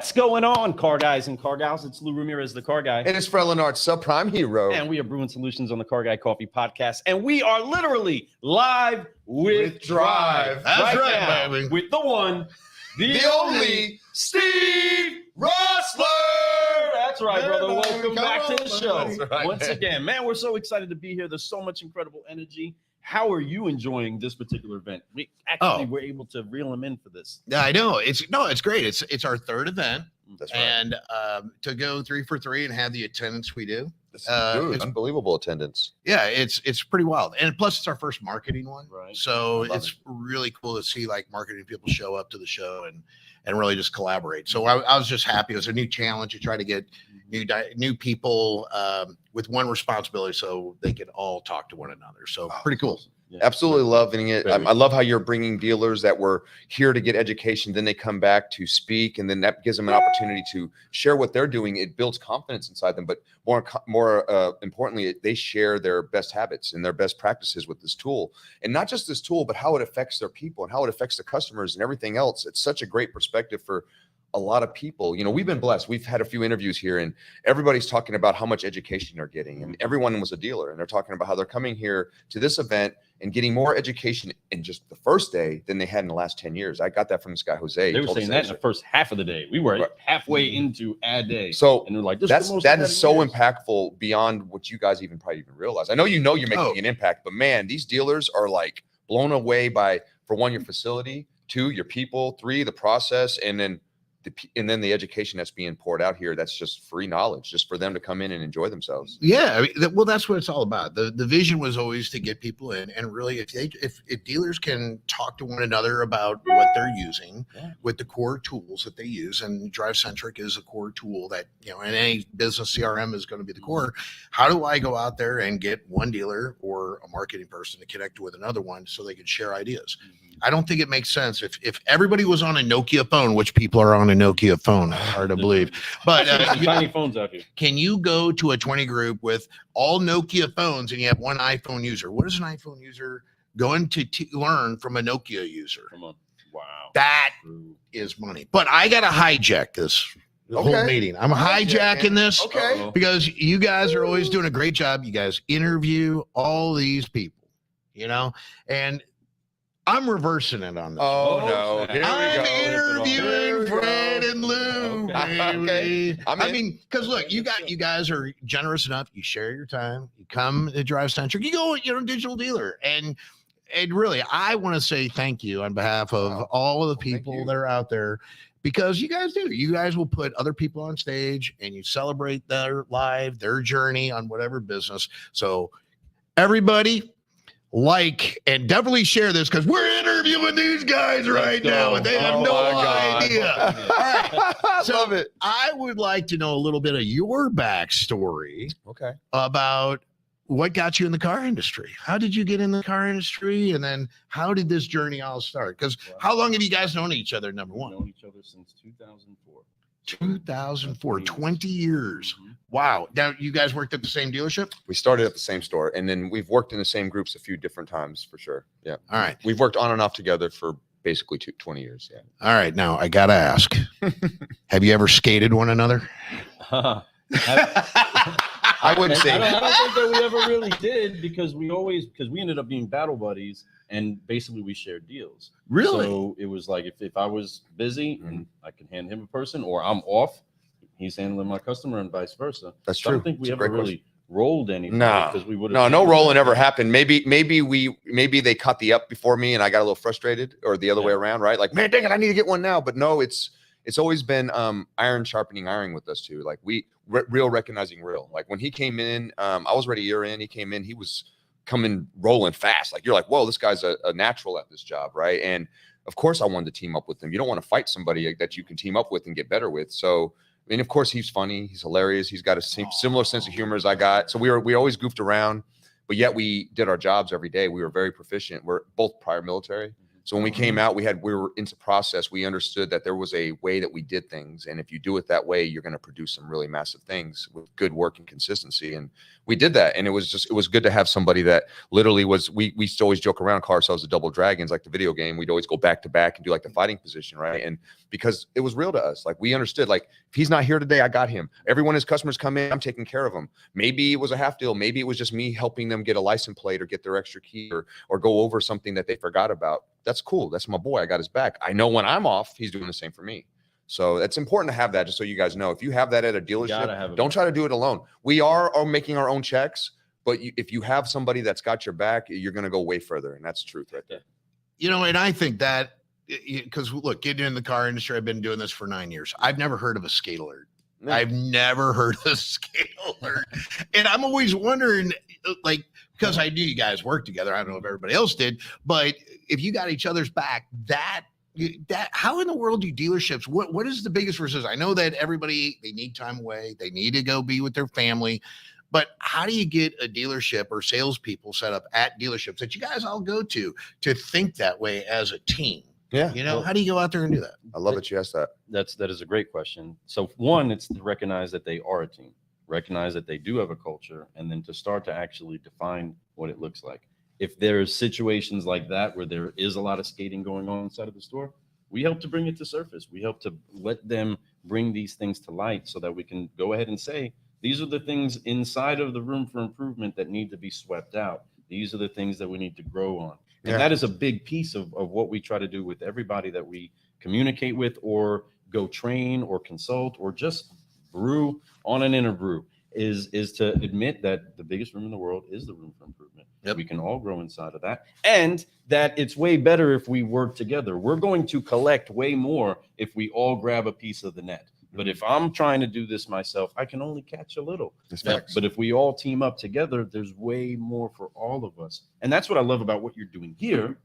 What's going on, car guys and car gals? It's Lou Ramirez, the car guy. And it's Fred Lenard, subprime hero. And we are Brewing Solutions on the Car Guy Coffee Podcast. And we are literally live with Drive. That's right, now, baby. With the one, the only Steve Roessler. That's right, brother. Yeah, Welcome back to the show. That's right, Once man. again, man, we're so excited to be here. There's so much incredible energy. How are you enjoying this particular event? We actually were able to reel them in for this. Yeah, I know. It's great. It's our third event. That's right. And to go 3 for 3 and have the attendance we do. Dude, it's unbelievable attendance. Yeah, it's pretty wild. And plus it's our first marketing one. Right. So Love it's it. really cool to see like marketing people show up to the show and really just collaborate. So I was just happy. It was a new challenge to try to get new people with one responsibility so they could all talk to one another. So pretty cool. Yeah. Absolutely loving it. Very I love how you're bringing dealers that were here to get education, then they come back to speak, and then that gives them an opportunity to share what they're doing. It builds confidence inside them, but more importantly, they share their best habits and their best practices with this tool, and not just this tool, but how it affects their people and how it affects the customers and everything else. It's such a great perspective for a lot of people. You know, we've been blessed. We've had a few interviews here and everybody's talking about how much education they're getting, and everyone was a dealer and they're talking about how they're coming here to this event and getting more education in just the first day than they had in the last 10 years. I got that from this guy, Jose. They were saying that in the first half of the day. We were halfway into ad day. So and they're like, that is so impactful beyond what you guys probably even realize. I know you're making an impact, but man, these dealers are like blown away by, for one, your facility, 2, your people, 3, the process, and then the education that's being poured out here. That's just free knowledge, just for them to come in and enjoy themselves. Yeah, I mean, well, that's what it's all about. The vision was always to get people in, and really, if dealers can talk to one another about what they're using with the core tools that they use, and DriveCentric is a core tool that, you know, in any business CRM is going to be the core. How do I go out there and get one dealer or a marketing person to connect with another one so they can share ideas? I don't think it makes sense if everybody was on a Nokia phone, which people are on a Nokia phone. Hard to believe, but tiny phones out here. can you go to a 20 group with all Nokia phones and you have one iPhone user? What is an iPhone user going to learn from a Nokia user? Come on. Wow. That is money. But I got to hijack this whole meeting. I'm hijacking this because you guys are always doing a great job. You guys interview all these people, you know, and I'm reversing it on this. Oh, no. Here I'm we go. interviewing Fred and Lou, baby. I mean, because look, you guys are generous enough. You share your time. You come to DriveCentric. You go, you're a digital dealer, and really, I want to say thank you on behalf of all of the people that are out there, because you guys do. You guys will put other people on stage, and you celebrate their life, their journey on whatever business. So, everybody, and definitely share this, because we're interviewing these guys right now and they have no idea. All right. So Love it. I would like to know a little bit of your backstory about what got you in the car industry. How did you get in the car industry? And then how did this journey all start? Because how long have you guys known each other, number one? We've known each other since 2004. 2004, 20 years. Wow. Now, you guys worked at the same dealership? We started at the same store, and then we've worked in the same groups a few different times for sure. Yeah. All right. We've worked on and off together for basically 20 years. Yeah. All right. Now, I got to ask, have you ever skated one another? I wouldn't say I don't think that we ever really did, because we ended up being battle buddies, and basically we shared deals. Really? So it was like, if I was busy and I can hand him a person, or I'm off, he's handling my customer, and vice versa. That's So I true. don't think we It's a ever great really rolled anything. No, because we would no rolling ever happened. Maybe they caught the up before me and I got a little frustrated, or the other way around, right? Like, man, dang it, I need to get one now. But no, it's always been iron sharpening iron with us too. Like real recognizing real. Like when he came in, I was already a year in. He came in, he was coming rolling fast. Like, you're like, whoa, this guy's a natural at this job, right? And of course I wanted to team up with him. You don't want to fight somebody that you can team up with and get better with. So, I mean, of course he's funny, he's hilarious, he's got a similar sense of humor as I got. So we always goofed around, but yet we did our jobs every day. We were very proficient. We're both prior military. So when we came out, we were into process. We understood that there was a way that we did things, and if you do it that way, you're going to produce some really massive things with good work and consistency. And we did that, and it was good to have somebody that literally was. We used to always joke around, call ourselves the Double Dragons, like the video game. We'd always go back to back and do like the fighting position, right? And because it was real to us, like we understood, like if he's not here today, I got him. Everyone, his customers come in, I'm taking care of them. Maybe it was a half deal, maybe it was just me helping them get a license plate or get their extra key or go over something that they forgot about. That's cool. That's my boy. I got his back. I know when I'm off, he's doing the same for me. So it's important to have that, just so you guys know. If you have that at a dealership, don't try to do it alone. We are making our own checks, but if you have somebody that's got your back, you're going to go way further. And that's the truth right there. You know, and I think that, because look, getting in the car industry, I've been doing this for 9 years. I've never heard of a skate alert. No. I've never heard of a skate alert. And I'm always wondering, like, because I knew you guys worked together. I don't know if everybody else did, but if you got each other's back, that how in the world do dealerships, what is the biggest resistance? I know that everybody, they need time away, they need to go be with their family, but how do you get a dealership or salespeople set up at dealerships that you guys all go to think that way as a team? Yeah. You know, well, how do you go out there and do that? I love that you asked that. That is a great question. So one, it's to recognize that they are a team, recognize that they do have a culture, and then to start to actually define what it looks like. If there's situations like that where there is a lot of skating going on inside of the store, we help to bring it to surface. We help to let them bring these things to light so that we can go ahead and say, these are the things inside of the room for improvement that need to be swept out. These are the things that we need to grow on. And that is a big piece of what we try to do with everybody that we communicate with or go train or consult or just brew on an inner brew. Is to admit that the biggest room in the world is the room for improvement. Yep. We can all grow inside of that, and that it's way better if we work together. We're going to collect way more if we all grab a piece of the net. But if I'm trying to do this myself, I can only catch a little. But if we all team up together, there's way more for all of us. And that's what I love about what you're doing here.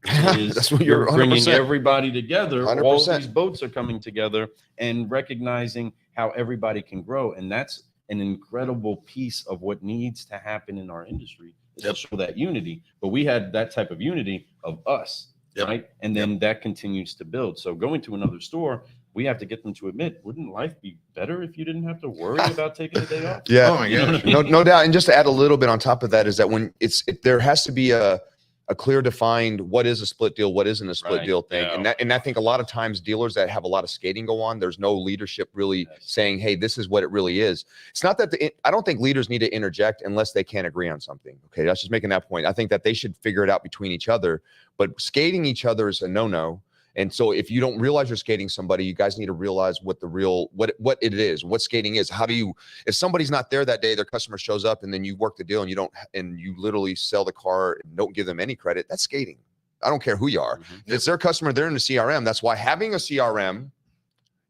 That's what you're bringing 100%. Everybody together. 100%. All these boats are coming together and recognizing how everybody can grow. And that's an incredible piece of what needs to happen in our industry is to show that unity. But we had that type of unity of us, right? And then that continues to build. So going to another store, we have to get them to admit, wouldn't life be better if you didn't have to worry about taking a day off? Yeah, oh my gosh. No doubt. And just to add a little bit on top of that is that when there has to be a clear defined what is a split deal, what isn't a split deal thing. Yeah. And I think a lot of times dealers that have a lot of skating go on, there's no leadership really saying, hey, this is what it really is. It's not that I don't think leaders need to interject unless they can't agree on something. Okay, that's just making that point. I think that they should figure it out between each other, but skating each other is a no-no. And so if you don't realize you're skating somebody, you guys need to realize what the real, what it is, what skating is. How do you, if somebody's not there that day, their customer shows up and then you work the deal and you literally sell the car and don't give them any credit, that's skating. I don't care who you are. If it's their customer, they're in the CRM. That's why having a CRM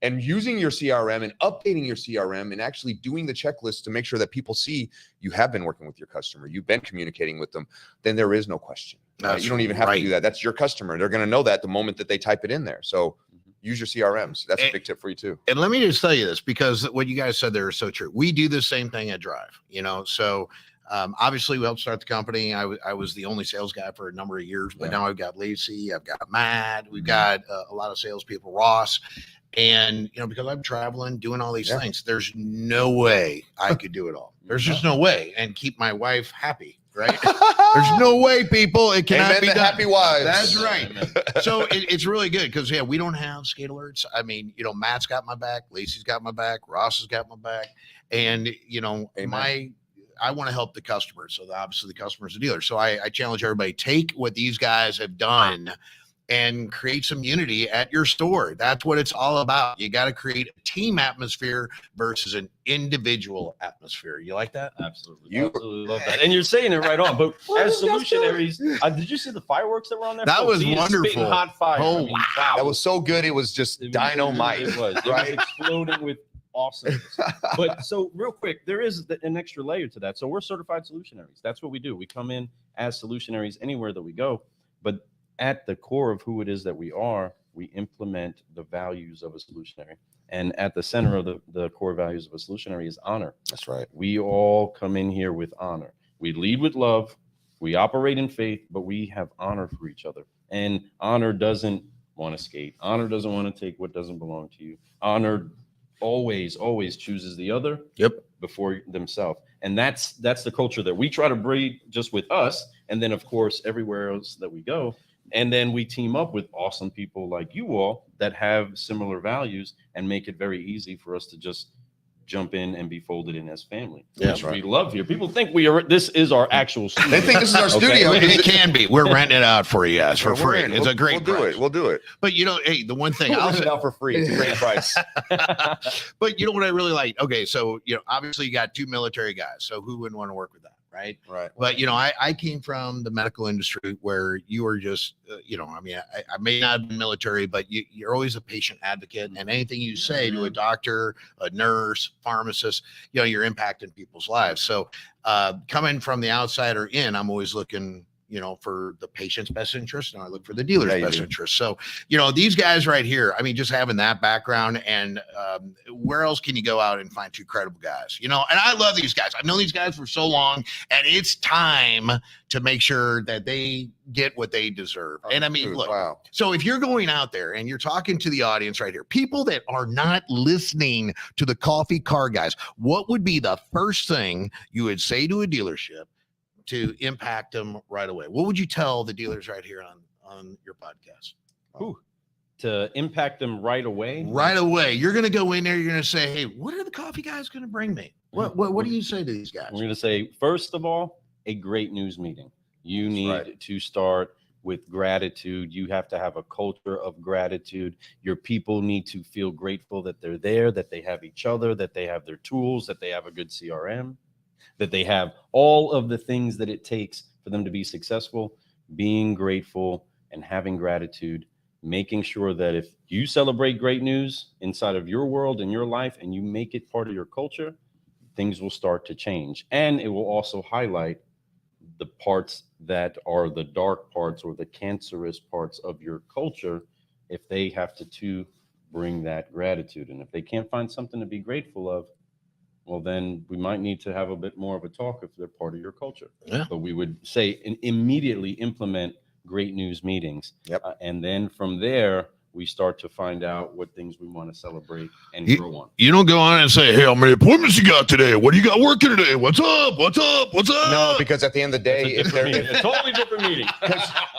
and using your CRM and updating your CRM and actually doing the checklist to make sure that people see you have been working with your customer, you've been communicating with them, then there is no question. You don't even have to do that. That's your customer. They're going to know that the moment that they type it in there. So use your CRMs. That's a big tip for you too. And let me just tell you this, because what you guys said there is so true. We do the same thing at Drive, you know, so obviously we helped start the company. I was the only sales guy for a number of years, but now I've got Lacey, I've got Matt, we've got a lot of salespeople, Ross. And, you know, because I'm traveling, doing all these things, there's no way I could do it all. There's just no way and keep my wife happy, right? There's no way, people. It cannot be done. Happy wives. That's right. So it's really good because, we don't have skate alerts. I mean, you know, Matt's got my back. Lacey's got my back. Ross has got my back. And, you know, I want to help the customer. So obviously the customer's a dealer. So I challenge everybody, take what these guys have done and create some unity at your store. That's what it's all about. You got to create a team atmosphere versus an individual atmosphere. You like that? Absolutely. You absolutely love that. And you're saying it right on. But as solutionaries, did you see the fireworks that were on there? That was wonderful. Hot fire. Oh, wow. That was so good. It was just dynamite. It was exploding with awesomeness. But so real quick, there is an extra layer to that. So we're certified solutionaries. That's what we do. We come in as solutionaries anywhere that we go. But at the core of who it is that we are, we implement the values of a solutionary. And at the center of the core values of a solutionary is honor. That's right. We all come in here with honor. We lead with love. We operate in faith, but we have honor for each other. And honor doesn't want to skate. Honor doesn't want to take what doesn't belong to you. Honor always chooses the other before themselves. And that's the culture that we try to breed just with us. And then, of course, everywhere else that we go. And then we team up with awesome people like you all that have similar values and make it very easy for us to just jump in and be folded in as family. Yeah, which we love here. People think this is our actual studio. They think this is our studio. It can be. We're renting it out for you guys for free. It's a great price. We'll do it. But hey, the one thing I'll rent it out for free. It's a great price. But you know what I really like? Okay, so obviously you got 2 military guys. So who wouldn't want to work with that? Right. But I came from the medical industry where you were just I may not have been military, but you're always a patient advocate, and anything you say to a doctor, a nurse, pharmacist, you're impacting people's lives. So coming from the outsider in, I'm always looking for the patient's best interest, and I look for the dealer's best interest. So, these guys right here, I mean, just having that background, and where else can you go out and find 2 credible guys? And I love these guys. I've known these guys for so long, and it's time to make sure that they get what they deserve. And I mean, look, so if you're going out there and you're talking to the audience right here, people that are not listening to the coffee car guys, what would be the first thing you would say to a dealership to impact them right away? What would you tell the dealers right here on your podcast? To impact them right away? Right away. You're going to go in there. You're going to say, hey, what are the coffee guys going to bring me? What do you say to these guys? We're going to say, first of all, a great news meeting. You need to start with gratitude. You have to have a culture of gratitude. Your people need to feel grateful that they're there, that they have each other, that they have their tools, that they have a good CRM, that they have all of the things that it takes for them to be successful. Being grateful and having gratitude, making sure that if you celebrate great news inside of your world and your life and you make it part of your culture, things will start to change. And it will also highlight the parts that are the dark parts or the cancerous parts of your culture if they have to bring that gratitude. And if they can't find something to be grateful of, well, then we might need to have a bit more of a talk if they're part of your culture. But we would say immediately implement great news meetings. And then from there, we start to find out what things we want to celebrate and grow on. You don't go on and say, hey, how many appointments you got today? What do you got working today? What's up? What's up? What's up? No, because at the end of the day, it's a totally different meeting.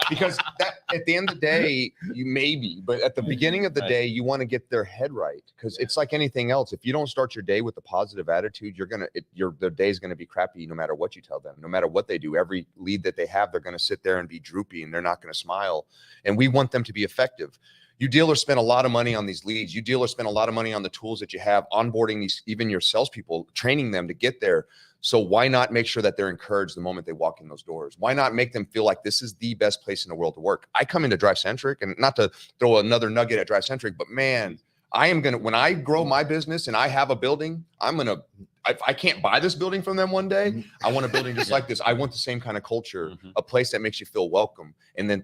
because at the end of the day, you maybe, but at the beginning of the day, you want to get their head right, because it's like anything else. If you don't start your day with a positive attitude, their day is going to be crappy no matter what you tell them, no matter what they do. Every lead that they have, they're going to sit there and be droopy, and they're not going to smile. And we want them to be effective. You dealers spend a lot of money on these leads. You dealers spend a lot of money on the tools that you have, onboarding these, even your salespeople, training them to get there. So why not make sure that they're encouraged the moment they walk in those doors? Why not make them feel like this is the best place in the world to work? I come into DriveCentric, and not to throw another nugget at DriveCentric, but man, when I grow my business and I have a building, I can't buy this building from them one day. I want a building just like this. I want the same kind of culture, a place that makes you feel welcome. And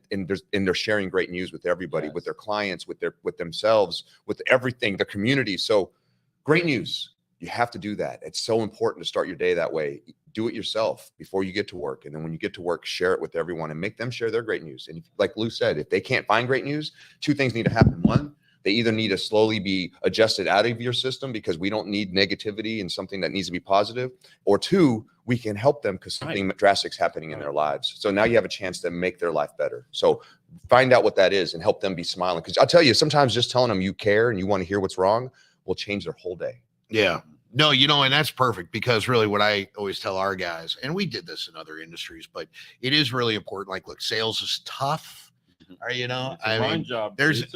they're sharing great news with everybody, with their clients, with themselves, with everything, the community. So great news. You have to do that. It's so important to start your day that way. Do it yourself before you get to work. And then when you get to work, share it with everyone and make them share their great news. And like Lou said, if they can't find great news, 2 things need to happen. One, they either need to slowly be adjusted out of your system, because we don't need negativity and something that needs to be positive. Or 2, we can help them because something drastic is happening in their lives. So now you have a chance to make their life better. So find out what that is and help them be smiling. Because I'll tell you, sometimes just telling them you care and you want to hear what's wrong will change their whole day. Yeah. No, and that's perfect, because really what I always tell our guys, and we did this in other industries, but it is really important. Like, look, sales is tough. There's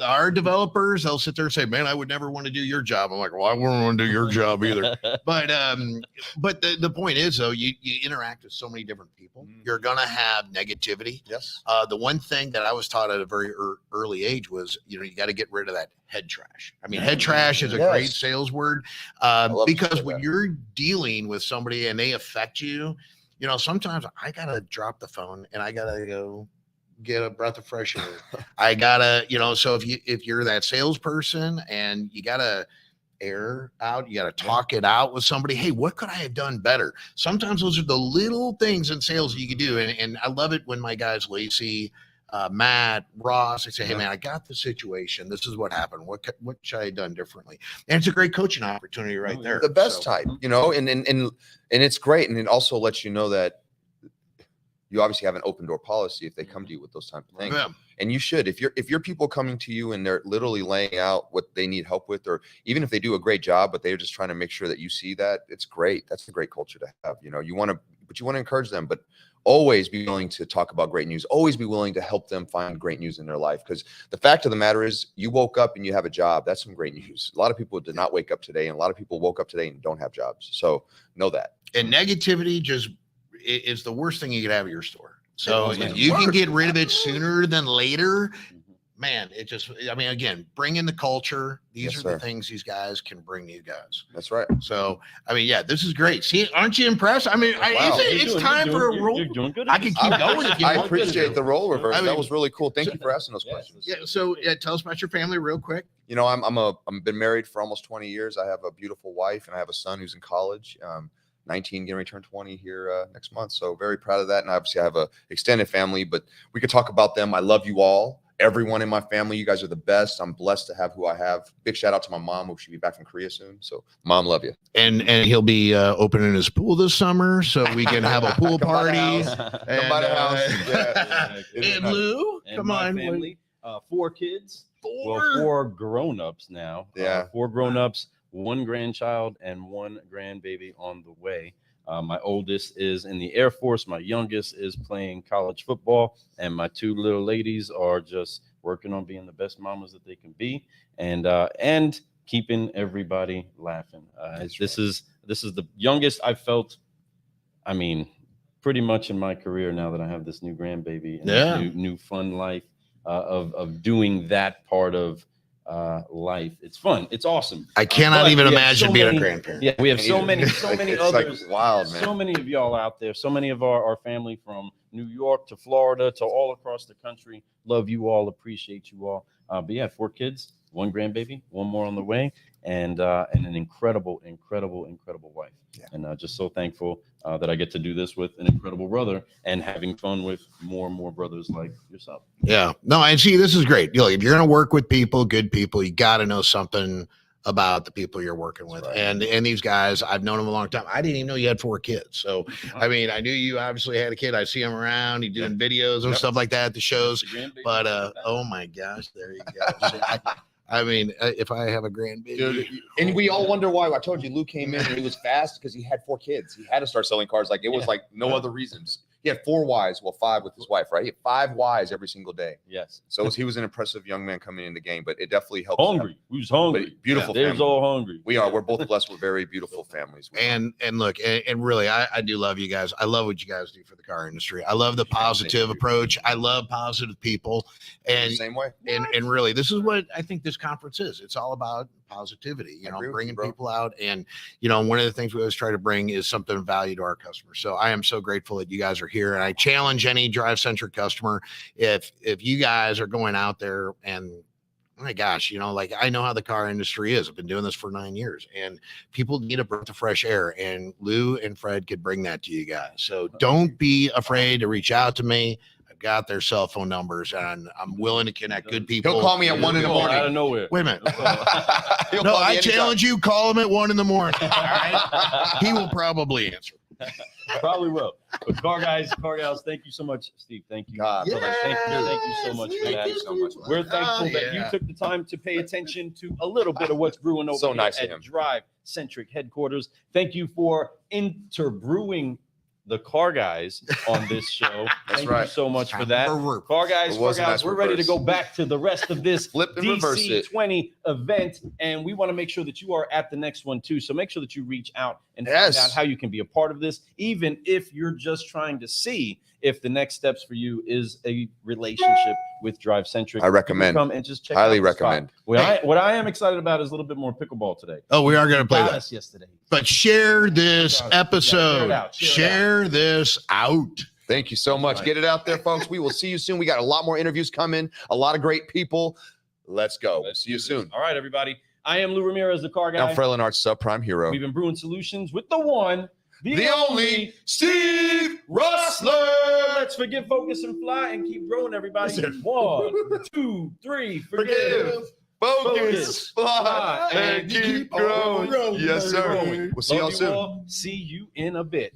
our developers, they'll sit there and say, man, I would never want to do your job. I'm like, well, I wouldn't want to do your job either. But the point is, though, you interact with so many different people. You're going to have negativity. Yes. The one thing that I was taught at a very early age was, you got to get rid of that head trash. I mean, head trash is a great sales word, because when you're dealing with somebody and they affect you, sometimes I got to drop the phone and I got to go get a breath of fresh air. I gotta, so if you're that salesperson and you gotta air out, you gotta talk it out with somebody. Hey, what could I have done better? Sometimes those are the little things in sales that you can do. And I love it when my guys, Lacey, Matt, Ross. I say, hey man, I got the situation. This is what happened. What should I have done differently? And it's a great coaching opportunity right there. The best type, you know, and it's great. And it also lets you know that you obviously have an open door policy if they come to you with those type of things. Yeah. And you should, if your people coming to you and they're literally laying out what they need help with, or even if they do a great job, but they're just trying to make sure that you see that, it's great. That's a great culture to have. You know, you want to encourage them, but always be willing to talk about great news. Always be willing to help them find great news in their life. Because the fact of the matter is, you woke up and you have a job. That's some great news. A lot of people did not wake up today, and a lot of people woke up today and don't have jobs. So know that. And negativity just is the worst thing you could have at your store. So if you can get rid of it sooner than later, man, it just, I mean, again, bring in the culture. These are the things these guys can bring to you guys. That's right. So, I mean, yeah, this is great. See, aren't you impressed? I mean, it's time for a role. You're doing good. I can keep going if you want. I appreciate the role reverse. That was really cool. Thank you for asking those questions. Yeah. So tell us about your family real quick. You know, I'm been married for almost 20 years. I have a beautiful wife and I have a son who's in college. 19, getting ready to turn 20 here next month. So very proud of that. And obviously I have a extended family, but we could talk about them. I love you all. Everyone in my family, you guys are the best. I'm blessed to have who I have. Big shout out to my mom, who should be back from Korea soon. So mom, love you. And he'll be opening his pool this summer, so we can have a pool party. Come by the house. And Lou, come on. Family, 4 kids. 4? Well, 4 grown-ups now. Yeah. 4 grown-ups, 1 grandchild, and 1 grandbaby on the way. My oldest is in the Air Force. My youngest is playing college football, and my 2 little ladies are just working on being the best mamas that they can be, and keeping everybody laughing. This is the youngest I've felt. I mean, pretty much in my career now that I have this new grandbaby and this new fun life of doing that part of life. It's fun. It's awesome. I cannot even imagine being a grandparent. Yeah, we have so many others. Like wild, man. So many of y'all out there. So many of our family from New York to Florida to all across the country. Love you all. Appreciate you all. But yeah, 4 kids, 1 grandbaby, 1 more on the way, and an incredible wife. Yeah. And just so thankful that I get to do this with an incredible brother and having fun with more and more brothers like yourself. Yeah. No, and see, this is great. You know, if you're going to work with people, good people, you got to know something about the people you're working with. Right. And these guys, I've known them a long time. I didn't even know you had 4 kids. So, I mean, I knew you obviously had a kid. I see him around. He's doing videos and stuff like that at the shows. But, oh my gosh, there you go. So I mean, if I have a grandbaby. Dude, and we all wonder why. I told you, Lou came in and he was fast because he had 4 kids. He had to start selling cars. Like, it was like no other reasons. He had 4 wives, well, 5 with his wife, right? He had 5 wives every single day. Yes. So he was an impressive young man coming in the game, but it definitely helped. Hungry. Who's hungry? Beautiful. They're all hungry. We're both blessed with very beautiful families. And look, and really, I do love you guys. I love what you guys do for the car industry. I love the positive approach. I love positive people. And same way. And really, this is what I think this conference is. It's all about positivity, you know, bringing people out. And, you know, one of the things we always try to bring is something of value to our customers. So I am so grateful that you guys are here. And I challenge any DriveCentric customer, if you guys are going out there and, oh my gosh, you know, like I know how the car industry is. I've been doing this for 9 years and people need a breath of fresh air, and Lou and Fred could bring that to you guys. So don't be afraid to reach out to me. Got their cell phone numbers, and I'm willing to connect good people. He'll call me at 1 in the morning. Out of nowhere. Wait a minute. No, I challenge you. Call him at 1 in the morning. All right? He will probably answer. Probably will. But car gals, thank you so much, Steve. Thank you. God, thank you so much for that. Thank you so much. We're thankful that you took the time to pay attention to a little bit of what's brewing over so nice at DriveCentric headquarters. Thank you for interbrewing the car guys on this show. Thank you so much for that. Car guys, we're ready to go back to the rest of this DC20 event, and we want to make sure that you are at the next one too. So make sure that you reach out and find out how you can be a part of this, even if you're just trying to see if the next steps for you is a relationship with DriveCentric. I recommend. Come and just check Highly out recommend. What I am excited about is a little bit more pickleball today. Oh, we are going to play that yesterday. But share this episode. Share this out. Thank you so much. Get it out there, folks. We will see you soon. We got a lot more interviews coming. A lot of great people. Let's go. See you soon. All right, everybody. I am Lou Ramirez, the car guy. I'm Fred Lenard's subprime hero. We've been brewing solutions with the one, the only Steve Roessler. Let's forgive, focus, and fly, and keep growing, everybody. Listen. 1, 2, 3. Forgive. Focus, fly, and keep growing. Yes, sir. We'll see y'all Love you soon. all. See you in a bit.